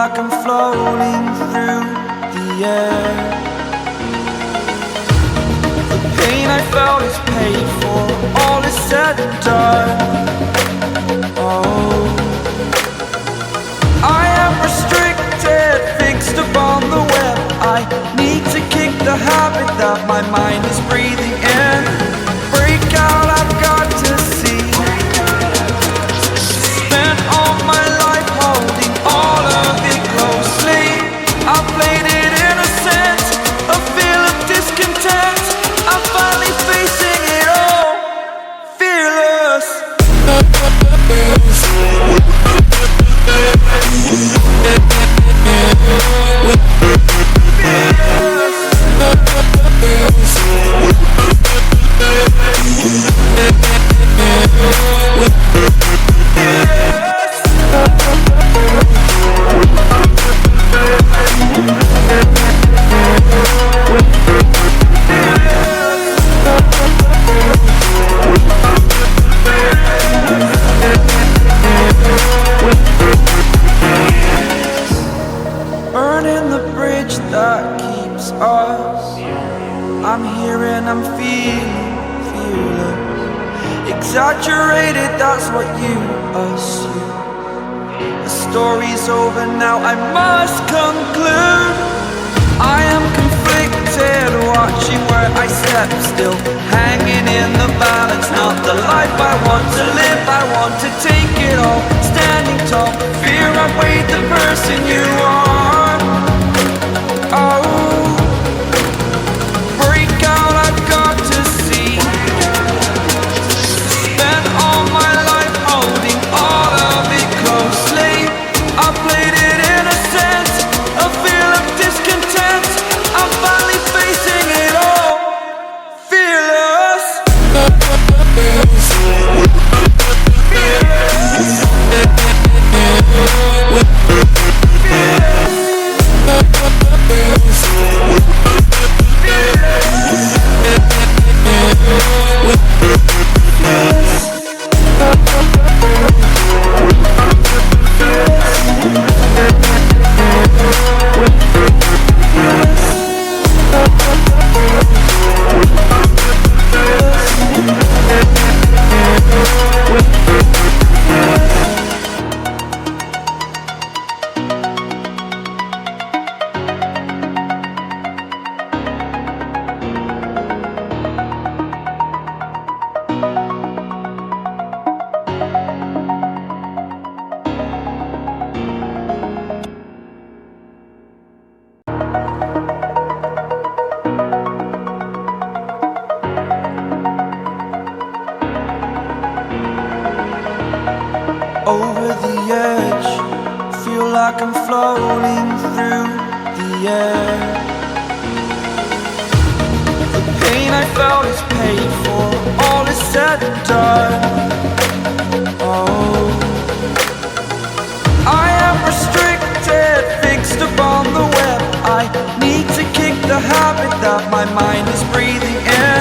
like I'm floating through the air. The pain I felt is paid for, all is said and done. Oh, I am restricted, fixed upon the web. I need to kick the habit that my mind is breathing in. Break out, I've got to see. Spent all my life holding all of it closely. I played it innocent, a feel of discontent. I'm finally facing it all, fearless. Burning the bridge that keeps us. I'm here and I'm feeling fearless. Exaggerated, that's what you assume. The story's over now, I must conclude. I am conflicted, watching where I step still, hanging in the balance. Not the life I want to live, I want to take it all. Standing tall, fear I weighed the person you are. Oh, break out, I've got to see. Spent all my life holding all of it closely. I played it innocent, a feel of discontent. I'm finally facing it all, fearless. Over the edge, feel like I'm floating through the air. The pain I felt is paid for, all is said and done. Oh, I am restricted, fixed upon the web. I need to kick the habit that my mind is breathing in.